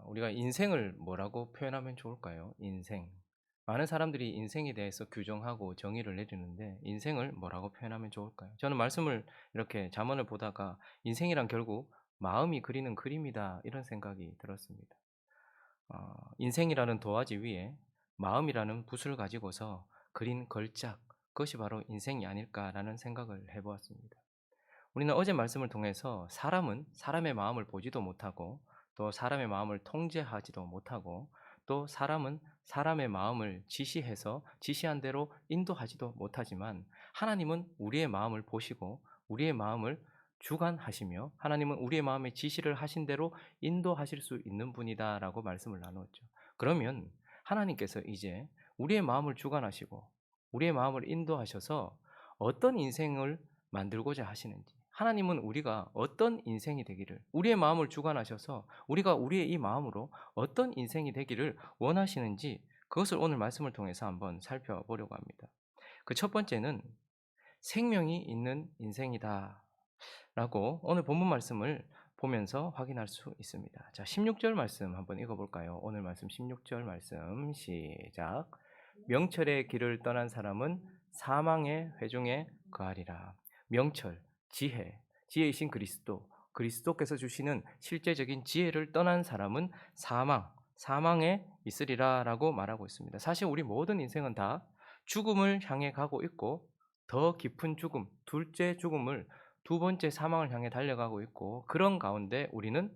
우리가 인생을 뭐라고 표현하면 좋을까요? 인생. 많은 사람들이 인생에 대해서 규정하고 정의를 내리는데 인생을 뭐라고 표현하면 좋을까요? 저는 말씀을 이렇게 잠언을 보다가 인생이란 결국 마음이 그리는 그림이다 이런 생각이 들었습니다. 인생이라는 도화지 위에 마음이라는 붓을 가지고서 그린 걸작 그것이 바로 인생이 아닐까라는 생각을 해보았습니다. 우리는 어제 말씀을 통해서 사람은 사람의 마음을 보지도 못하고 또 사람의 마음을 통제하지도 못하고 또 사람은 사람의 마음을 지시해서 지시한 대로 인도하지도 못하지만 하나님은 우리의 마음을 보시고 우리의 마음을 주관하시며 하나님은 우리의 마음에 지시를 하신 대로 인도하실 수 있는 분이다라고 말씀을 나누었죠. 그러면 하나님께서 이제 우리의 마음을 주관하시고 우리의 마음을 인도하셔서 어떤 인생을 만들고자 하시는지 하나님은 우리가 어떤 인생이 되기를 우리의 마음을 주관하셔서 우리가 우리의 이 마음으로 어떤 인생이 되기를 원하시는지 그것을 오늘 말씀을 통해서 한번 살펴보려고 합니다. 그 첫 번째는 생명이 있는 인생이다 라고 오늘 본문 말씀을 보면서 확인할 수 있습니다. 자, 16절 말씀 한번 읽어볼까요? 오늘 말씀 16절 말씀 시작. 명철의 길을 떠난 사람은 사망의 회중에 거하리라. 명철, 지혜, 지혜이신 그리스도, 그리스도께서 주시는 실제적인 지혜를 떠난 사람은 사망에 있으리라 라고 말하고 있습니다. 사실 우리 모든 인생은 다 죽음을 향해 가고 있고 더 깊은 죽음, 둘째 죽음을 두 번째 사망을 향해 달려가고 있고 그런 가운데 우리는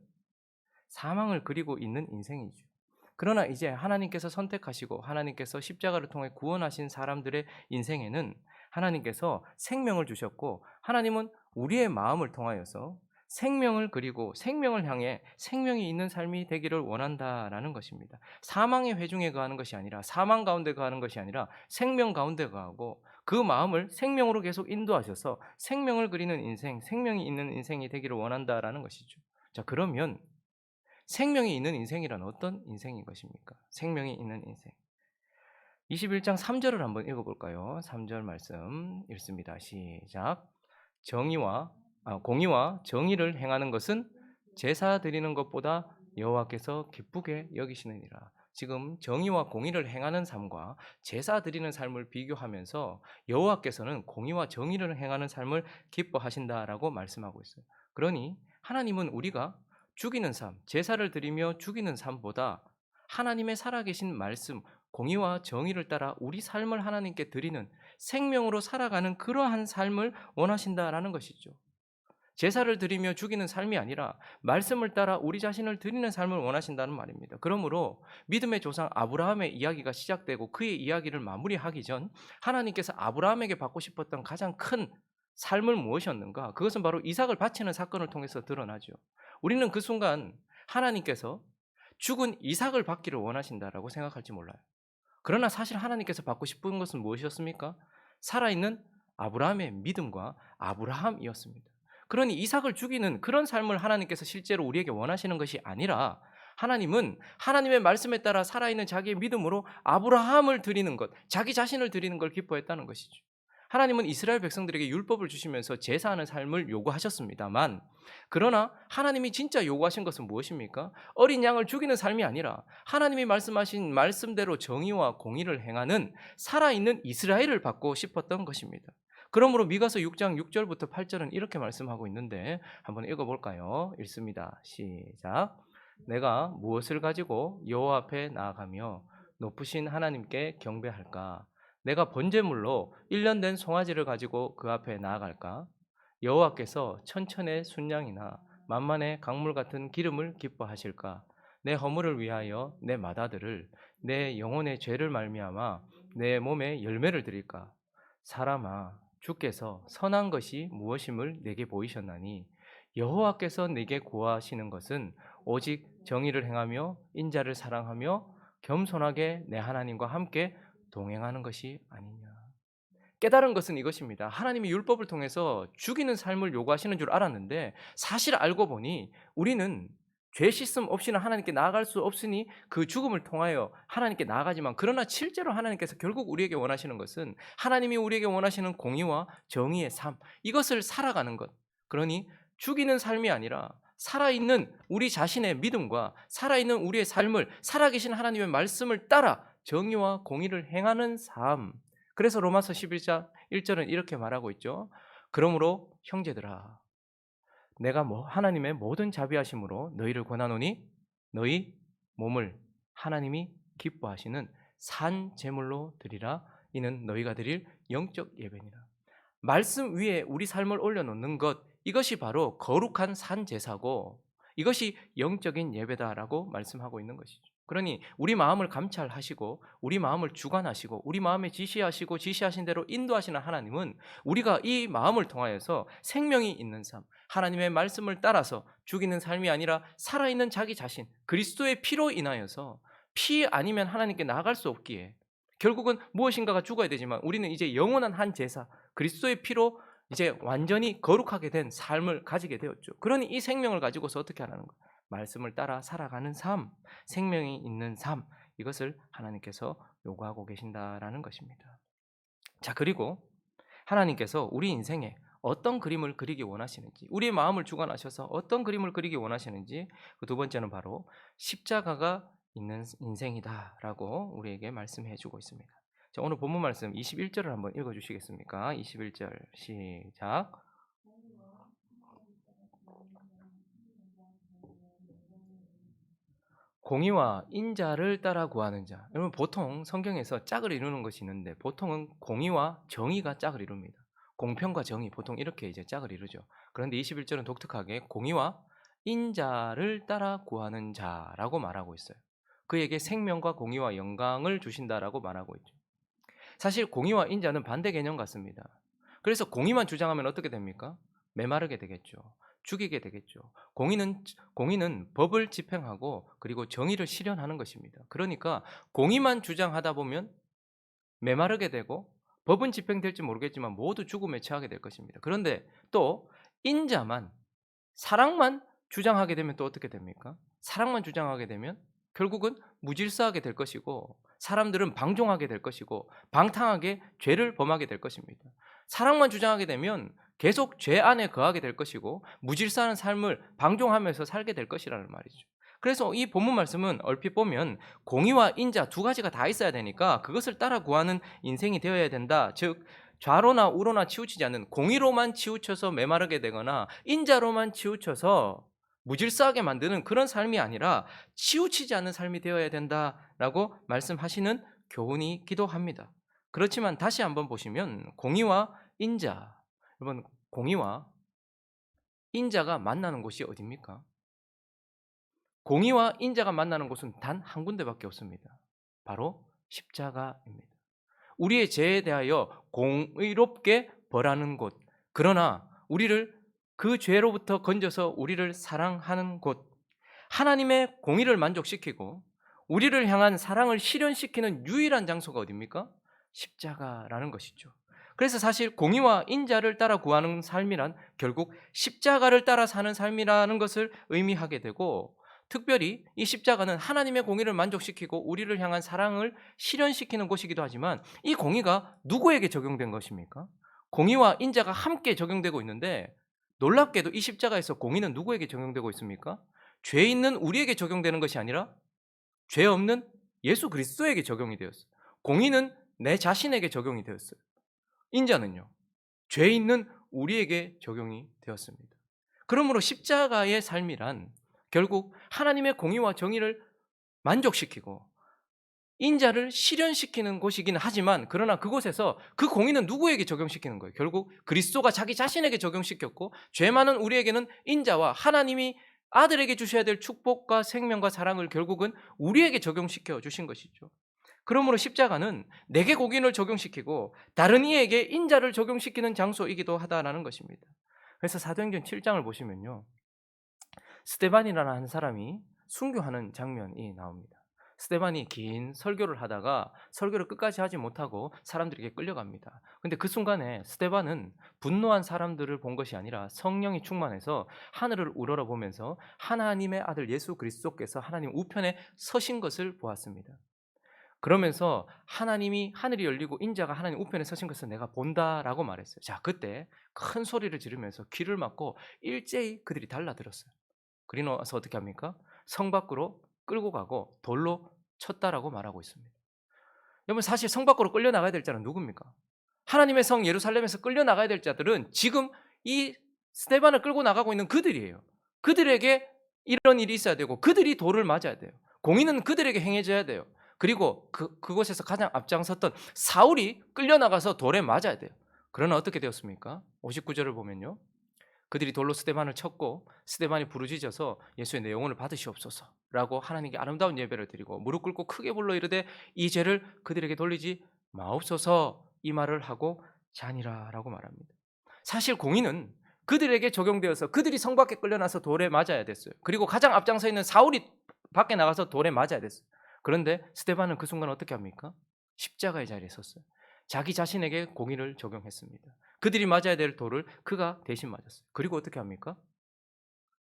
사망을 그리고 있는 인생이죠. 그러나 이제 하나님께서 선택하시고 하나님께서 십자가를 통해 구원하신 사람들의 인생에는 하나님께서 생명을 주셨고 하나님은 우리의 마음을 통하여서 생명을 그리고 생명을 향해 생명이 있는 삶이 되기를 원한다라는 것입니다. 사망의 회중에 거하는 것이 아니라 사망 가운데 거하는 것이 아니라 생명 가운데 거하고 그 마음을 생명으로 계속 인도하셔서 생명을 그리는 인생, 생명이 있는 인생이 되기를 원한다라는 것이죠. 자, 그러면 생명이 있는 인생이란 어떤 인생인 것입니까? 생명이 있는 인생. 21장 3절을 한번 읽어볼까요? 3절 말씀 읽습니다. 시작. 공의와 정의를 행하는 것은 제사 드리는 것보다 여호와께서 기쁘게 여기시느니라. 지금 정의와 공의를 행하는 삶과 제사 드리는 삶을 비교하면서 여호와께서는 공의와 정의를 행하는 삶을 기뻐하신다라고 말씀하고 있어요. 그러니 하나님은 우리가 죽이는 삶, 제사를 드리며 죽이는 삶보다 하나님의 살아계신 말씀, 공의와 정의를 따라 우리 삶을 하나님께 드리는 생명으로 살아가는 그러한 삶을 원하신다라는 것이죠. 제사를 드리며 죽이는 삶이 아니라 말씀을 따라 우리 자신을 드리는 삶을 원하신다는 말입니다. 그러므로 믿음의 조상 아브라함의 이야기가 시작되고 그의 이야기를 마무리하기 전 하나님께서 아브라함에게 받고 싶었던 가장 큰 삶을 무엇이었는가? 그것은 바로 이삭을 바치는 사건을 통해서 드러나죠. 우리는 그 순간 하나님께서 죽은 이삭을 받기를 원하신다라고 생각할지 몰라요. 그러나 사실 하나님께서 받고 싶은 것은 무엇이었습니까? 살아있는 아브라함의 믿음과 아브라함이었습니다. 그러니 이삭을 죽이는 그런 삶을 하나님께서 실제로 우리에게 원하시는 것이 아니라 하나님은 하나님의 말씀에 따라 살아있는 자기의 믿음으로 아브라함을 드리는 것, 자기 자신을 드리는 걸 기뻐했다는 것이죠. 하나님은 이스라엘 백성들에게 율법을 주시면서 제사하는 삶을 요구하셨습니다만 그러나 하나님이 진짜 요구하신 것은 무엇입니까? 어린 양을 죽이는 삶이 아니라 하나님이 말씀하신 말씀대로 정의와 공의를 행하는 살아있는 이스라엘을 받고 싶었던 것입니다. 그러므로 미가서 6장 6절부터 8절은 이렇게 말씀하고 있는데 한번 읽어볼까요? 읽습니다. 시작. 내가 무엇을 가지고 여호와 앞에 나아가며 높으신 하나님께 경배할까? 내가 번제물로 1년 된 송아지를 가지고 그 앞에 나아갈까? 여호와께서 천천의 순양이나 만만의 강물 같은 기름을 기뻐하실까? 내 허물을 위하여 내 맏아들을 내 영혼의 죄를 말미암아 내 몸에 열매를 드릴까? 사람아, 주께서 선한 것이 무엇임을 내게 보이셨나니 여호와께서 내게 구하시는 것은 오직 정의를 행하며 인자를 사랑하며 겸손하게 내 하나님과 함께 동행하는 것이 아니냐. 깨달은 것은 이것입니다. 하나님이 율법을 통해서 죽이는 삶을 요구하시는 줄 알았는데 사실 알고 보니 우리는 죄 씻음 없이는 하나님께 나아갈 수 없으니 그 죽음을 통하여 하나님께 나아가지만 그러나 실제로 하나님께서 결국 우리에게 원하시는 것은 하나님이 우리에게 원하시는 공의와 정의의 삶 이것을 살아가는 것. 그러니 죽이는 삶이 아니라 살아있는 우리 자신의 믿음과 살아있는 우리의 삶을 살아계신 하나님의 말씀을 따라 정의와 공의를 행하는 삶. 그래서 로마서 11장 1절은 이렇게 말하고 있죠. 그러므로 형제들아 내가 하나님의 모든 자비하심으로 너희를 권하노니 너희 몸을 하나님이 기뻐하시는 산 제물로 드리라. 이는 너희가 드릴 영적 예배니라. 말씀 위에 우리 삶을 올려놓는 것, 이것이 바로 거룩한 산 제사고 이것이 영적인 예배다라고 말씀하고 있는 것이죠. 그러니 우리 마음을 감찰하시고 우리 마음을 주관하시고 우리 마음에 지시하시고 지시하신 대로 인도하시는 하나님은 우리가 이 마음을 통하여서 생명이 있는 삶, 하나님의 말씀을 따라서 죽이는 삶이 아니라 살아있는 자기 자신, 그리스도의 피로 인하여서 피 아니면 하나님께 나아갈 수 없기에 결국은 무엇인가가 죽어야 되지만 우리는 이제 영원한 한 제사, 그리스도의 피로 이제 완전히 거룩하게 된 삶을 가지게 되었죠. 그러니 이 생명을 가지고서 어떻게 하라는 거예요? 말씀을 따라 살아가는 삶, 생명이 있는 삶, 이것을 하나님께서 요구하고 계신다라는 것입니다. 자, 그리고 하나님께서 우리 인생에 어떤 그림을 그리기 원하시는지, 우리의 마음을 주관하셔서 어떤 그림을 그리기 원하시는지, 그 두 번째는 바로 십자가가 있는 인생이다라고 우리에게 말씀해 주고 있습니다. 자, 오늘 본문 말씀 21절을 한번 읽어 주시겠습니까? 21절 시작. 공의와 인자를 따라 구하는 자. 여러분 보통 성경에서 짝을 이루는 것이 있는데 보통은 공의와 정의가 짝을 이룹니다. 공평과 정의 보통 이렇게 이제 짝을 이루죠. 그런데 21절은 독특하게 공의와 인자를 따라 구하는 자라고 말하고 있어요. 그에게 생명과 공의와 영광을 주신다라고 말하고 있죠. 사실 공의와 인자는 반대 개념 같습니다. 그래서 공의만 주장하면 어떻게 됩니까? 메마르게 되겠죠. 죽이게 되겠죠. 공의는 법을 집행하고 그리고 정의를 실현하는 것입니다. 그러니까 공의만 주장하다 보면 메마르게 되고 법은 집행될지 모르겠지만 모두 죽음에 처하게 될 것입니다. 그런데 또 인자만, 사랑만 주장하게 되면 또 어떻게 됩니까? 사랑만 주장하게 되면 결국은 무질서하게 될 것이고 사람들은 방종하게 될 것이고 방탕하게 죄를 범하게 될 것입니다. 사랑만 주장하게 되면 계속 죄 안에 거하게 될 것이고 무질서한 삶을 방종하면서 살게 될 것이라는 말이죠. 그래서 이 본문 말씀은 얼핏 보면 공의와 인자 두 가지가 다 있어야 되니까 그것을 따라 구하는 인생이 되어야 된다. 즉 좌로나 우로나 치우치지 않는, 공의로만 치우쳐서 메마르게 되거나 인자로만 치우쳐서 무질서하게 만드는 그런 삶이 아니라 치우치지 않는 삶이 되어야 된다라고 말씀하시는 교훈이기도 합니다. 그렇지만 다시 한번 보시면 공의와 인자, 여러분 공의와 인자가 만나는 곳이 어디입니까? 공의와 인자가 만나는 곳은 단 한 군데밖에 없습니다. 바로 십자가입니다. 우리의 죄에 대하여 공의롭게 벌하는 곳, 그러나 우리를 그 죄로부터 건져서 우리를 사랑하는 곳, 하나님의 공의를 만족시키고 우리를 향한 사랑을 실현시키는 유일한 장소가 어디입니까? 십자가라는 것이죠. 그래서 사실 공의와 인자를 따라 구하는 삶이란 결국 십자가를 따라 사는 삶이라는 것을 의미하게 되고, 특별히 이 십자가는 하나님의 공의를 만족시키고 우리를 향한 사랑을 실현시키는 곳이기도 하지만 이 공의가 누구에게 적용된 것입니까? 공의와 인자가 함께 적용되고 있는데 놀랍게도 이 십자가에서 공의는 누구에게 적용되고 있습니까? 죄 있는 우리에게 적용되는 것이 아니라 죄 없는 예수 그리스도에게 적용이 되었어요. 공의는 내 자신에게 적용이 되었어요. 인자는요, 죄 있는 우리에게 적용이 되었습니다. 그러므로 십자가의 삶이란 결국 하나님의 공의와 정의를 만족시키고 인자를 실현시키는 곳이긴 하지만, 그러나 그곳에서 그 공의는 누구에게 적용시키는 거예요? 결국 그리스도가 자기 자신에게 적용시켰고 죄 많은 우리에게는 인자와 하나님이 아들에게 주셔야 될 축복과 생명과 사랑을 결국은 우리에게 적용시켜 주신 것이죠. 그러므로 십자가는 내게 공의를 적용시키고 다른 이에게 인자를 적용시키는 장소이기도 하다라는 것입니다. 그래서 사도행전 7장을 보시면요, 스데반이라는 한 사람이 순교하는 장면이 나옵니다. 스데반이 긴 설교를 하다가 설교를 끝까지 하지 못하고 사람들에게 끌려갑니다. 근데 그 순간에 스데반은 분노한 사람들을 본 것이 아니라 성령이 충만해서 하늘을 우러러보면서 하나님의 아들 예수 그리스도께서 하나님 우편에 서신 것을 보았습니다. 그러면서 하나님이 하늘이 열리고 인자가 하나님 우편에 서신 것을 내가 본다라고 말했어요. 자, 그때 큰 소리를 지르면서 귀를 막고 일제히 그들이 달라들었어요. 그리고 나서 어떻게 합니까? 성 밖으로 끌고 가고 돌로 쳤다라고 말하고 있습니다. 여러분 사실 성 밖으로 끌려나가야 될 자는 누굽니까? 하나님의 성 예루살렘에서 끌려나가야 될 자들은 지금 이 스데반을 끌고 나가고 있는 그들이에요. 그들에게 이런 일이 있어야 되고 그들이 돌을 맞아야 돼요. 공의는 그들에게 행해져야 돼요. 그리고 그곳에서 가장 앞장섰던 사울이 끌려나가서 돌에 맞아야 돼요. 그러나 어떻게 되었습니까? 59절을 보면요. 그들이 돌로 스데반을 쳤고 스데반이 부르짖어서 예수의 내 영혼을 받으시옵소서라고 하나님께 아름다운 예배를 드리고 무릎 꿇고 크게 불러 이르되 이 죄를 그들에게 돌리지 마옵소서 이 말을 하고 자니라라고 말합니다. 사실 공의는 그들에게 적용되어서 그들이 성 밖에 끌려나서 돌에 맞아야 됐어요. 그리고 가장 앞장서 있는 사울이 밖에 나가서 돌에 맞아야 됐어요. 그런데 스데반은 그 순간 어떻게 합니까? 십자가의 자리에 섰어요. 자기 자신에게 공의를 적용했습니다. 그들이 맞아야 될 돌을 그가 대신 맞았어요. 그리고 어떻게 합니까?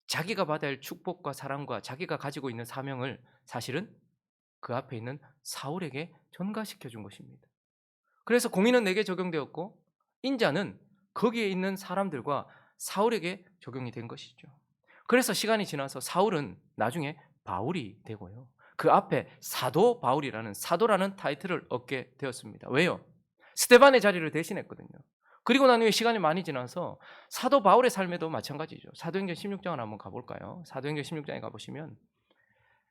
자기가 받아야 할 축복과 사랑과 자기가 가지고 있는 사명을 사실은 그 앞에 있는 사울에게 전가시켜 준 것입니다. 그래서 공의는 내게 적용되었고 인자는 거기에 있는 사람들과 사울에게 적용이 된 것이죠. 그래서 시간이 지나서 사울은 나중에 바울이 되고요. 그 앞에 사도 바울이라는 사도라는 타이틀을 얻게 되었습니다. 왜요? 스데반의 자리를 대신했거든요. 그리고 난 후에 시간이 많이 지나서 사도 바울의 삶에도 마찬가지죠. 사도행전 16장을 한번 가볼까요? 사도행전 16장에 가보시면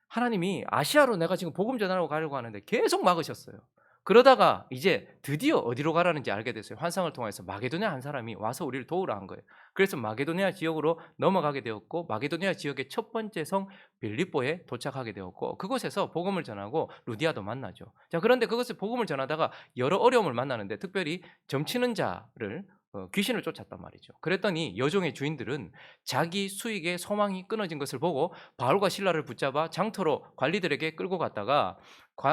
하나님이 아시아로 내가 지금 복음 전하러 가려고 하는데 계속 막으셨어요. 그러다가 이제 드디어 어디로 가라는지 알게 됐어요. 환상을 통해서 마게도냐 한 사람이 와서 우리를 도우라 한 거예요. 그래서 마게도냐 지역으로 넘어가게 되었고 마게도냐 지역의 첫 번째 성 빌립보에 도착하게 되었고 그곳에서 복음을 전하고 루디아도 만나죠. 자, 그런데 그것을 복음을 전하다가 여러 어려움을 만나는데 특별히 점치는 자를 귀신을 쫓았단 말이죠. 그랬더니 여종의 주인들은 자기 수익의 소망이 끊어진 것을 보고 바울과 실라를 붙잡아 장터로 관리들에게 끌고 갔다가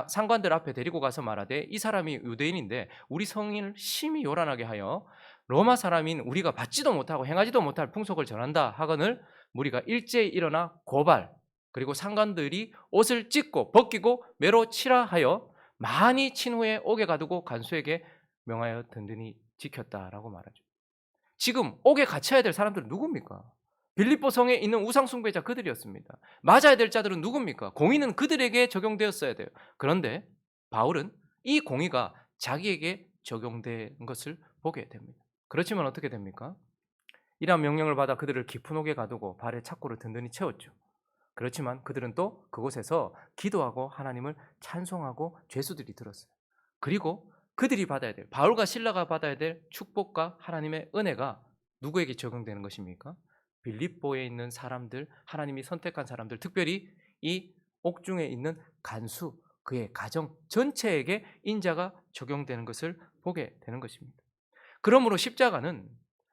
상관들 앞에 데리고 가서 말하되 이 사람이 유대인인데 우리 성인을 심히 요란하게 하여 로마 사람인 우리가 받지도 못하고 행하지도 못할 풍속을 전한다 하거늘 무리가 일제히 일어나 고발 그리고 상관들이 옷을 찢고 벗기고 매로 치라 하여 많이 친 후에 옥에 가두고 간수에게 명하여 든든히 지켰다라고 말하죠. 지금 옥에 갇혀야 될 사람들은 누굽니까? 빌립보 성에 있는 우상 숭배자 그들이었습니다. 맞아야 될 자들은 누굽니까? 공의는 그들에게 적용되었어야 돼요. 그런데 바울은 이 공의가 자기에게 적용된 것을 보게 됩니다. 그렇지만 어떻게 됩니까? 이러한 명령을 받아 그들을 깊은 옥에 가두고 발에 착고를 든든히 채웠죠. 그렇지만 그들은 또 그곳에서 기도하고 하나님을 찬송하고 죄수들이 들었어요. 그리고 그들이 받아야 될 바울과 실라가 받아야 될 축복과 하나님의 은혜가 누구에게 적용되는 것입니까? 빌립보에 있는 사람들, 하나님이 선택한 사람들, 특별히 이 옥중에 있는 간수, 그의 가정 전체에게 인자가 적용되는 것을 보게 되는 것입니다. 그러므로 십자가는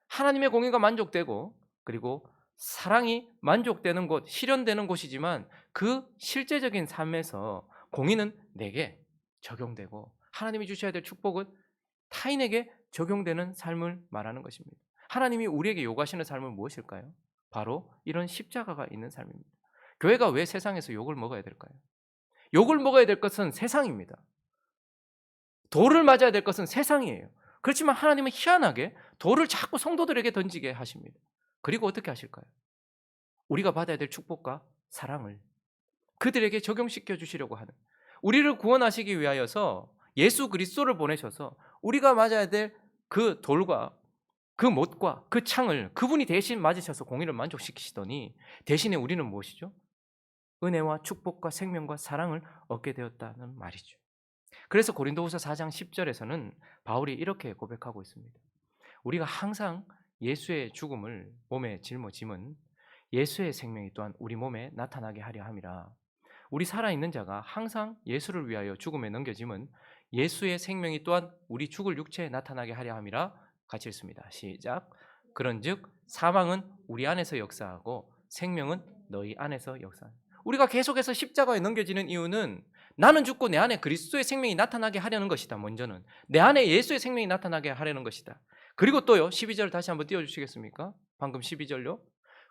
하나님의 공의가 만족되고 그리고 사랑이 만족되는 곳, 실현되는 곳이지만 그 실제적인 삶에서 공의는 내게 적용되고 하나님이 주셔야 될 축복은 타인에게 적용되는 삶을 말하는 것입니다. 하나님이 우리에게 요구하시는 삶은 무엇일까요? 바로 이런 십자가가 있는 삶입니다. 교회가 왜 세상에서 욕을 먹어야 될까요? 욕을 먹어야 될 것은 세상입니다. 돌을 맞아야 될 것은 세상이에요. 그렇지만 하나님은 희한하게 돌을 자꾸 성도들에게 던지게 하십니다. 그리고 어떻게 하실까요? 우리가 받아야 될 축복과 사랑을 그들에게 적용시켜 주시려고 하는, 우리를 구원하시기 위하여서 예수 그리스도를 보내셔서 우리가 맞아야 될 그 돌과 그 못과 그 창을 그분이 대신 맞으셔서 공의를 만족시키시더니 대신에 우리는 무엇이죠? 은혜와 축복과 생명과 사랑을 얻게 되었다는 말이죠. 그래서 고린도후서 4장 10절에서는 바울이 이렇게 고백하고 있습니다. 우리가 항상 예수의 죽음을 몸에 짊어짐은 예수의 생명이 또한 우리 몸에 나타나게 하려 함이라. 우리 살아있는 자가 항상 예수를 위하여 죽음에 넘겨짐은 예수의 생명이 또한 우리 죽을 육체에 나타나게 하려 함이라. 같이 읽습니다. 시작. 그런즉 사망은 우리 안에서 역사하고 생명은 너희 안에서 역사한다. 우리가 계속해서 십자가에 넘겨지는 이유는 나는 죽고 내 안에 그리스도의 생명이 나타나게 하려는 것이다. 먼저는 내 안에 예수의 생명이 나타나게 하려는 것이다. 그리고 또요, 12절 다시 한번 띄워주시겠습니까? 방금 12절요.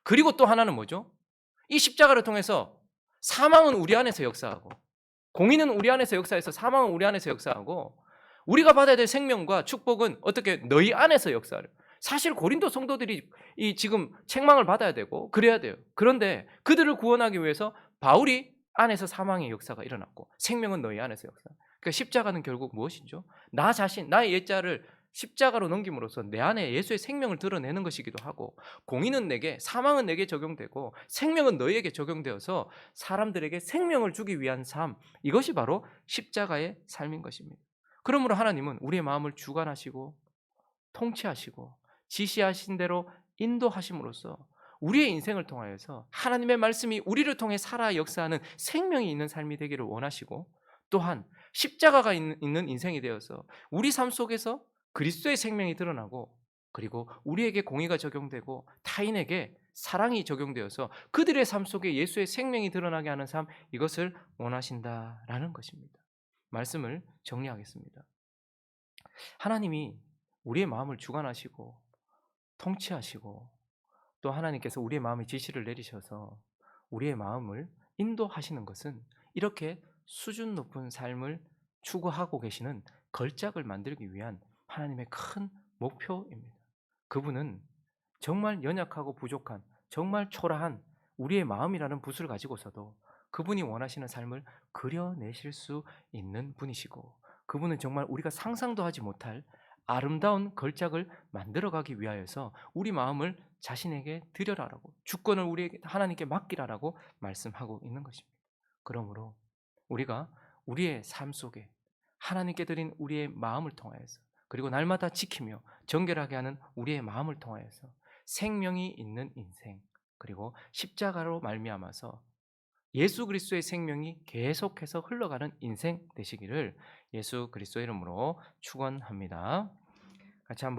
그리고 또 하나는 뭐죠? 이 십자가를 통해서 사망은 우리 안에서 역사하고 공의는 우리 안에서 역사해서 사망은 우리 안에서 역사하고 우리가 받아야 될 생명과 축복은 어떻게 너희 안에서 역사하려. 사실 고린도 성도들이 이 지금 책망을 받아야 되고 그래야 돼요. 그런데 그들을 구원하기 위해서 바울이 안에서 사망의 역사가 일어났고 생명은 너희 안에서 역사. 그러니까 십자가는 결국 무엇이죠? 나 자신, 나의 옛자를 십자가로 넘김으로써 내 안에 예수의 생명을 드러내는 것이기도 하고, 공의는 내게, 사망은 내게 적용되고 생명은 너희에게 적용되어서 사람들에게 생명을 주기 위한 삶, 이것이 바로 십자가의 삶인 것입니다. 그러므로 하나님은 우리의 마음을 주관하시고 통치하시고 지시하신 대로 인도하심으로써 우리의 인생을 통하여서 하나님의 말씀이 우리를 통해 살아 역사하는 생명이 있는 삶이 되기를 원하시고, 또한 십자가가 있는 인생이 되어서 우리 삶 속에서 그리스도의 생명이 드러나고, 그리고 우리에게 공의가 적용되고 타인에게 사랑이 적용되어서 그들의 삶 속에 예수의 생명이 드러나게 하는 삶, 이것을 원하신다라는 것입니다. 말씀을 정리하겠습니다. 하나님이 우리의 마음을 주관하시고 통치하시고, 또 하나님께서 우리의 마음에 지시를 내리셔서 우리의 마음을 인도하시는 것은 이렇게 수준 높은 삶을 추구하고 계시는 걸작을 만들기 위한 하나님의 큰 목표입니다. 그분은 정말 연약하고 부족한, 정말 초라한 우리의 마음이라는 붓을 가지고서도 그분이 원하시는 삶을 그려내실 수 있는 분이시고, 그분은 정말 우리가 상상도 하지 못할 아름다운 걸작을 만들어가기 위하여서 우리 마음을 자신에게 드려라라고, 주권을 우리에게 하나님께 맡기라라고 말씀하고 있는 것입니다. 그러므로 우리가 우리의 삶 속에 하나님께 드린 우리의 마음을 통하여서, 그리고 날마다 지키며 정결하게 하는 우리의 마음을 통하여서 생명이 있는 인생, 그리고 십자가로 말미암아서 예수 그리스도의 생명이 계속해서 흘러가는 인생 되시기를 예수 그리스도의 이름으로 축원합니다. 같이 한번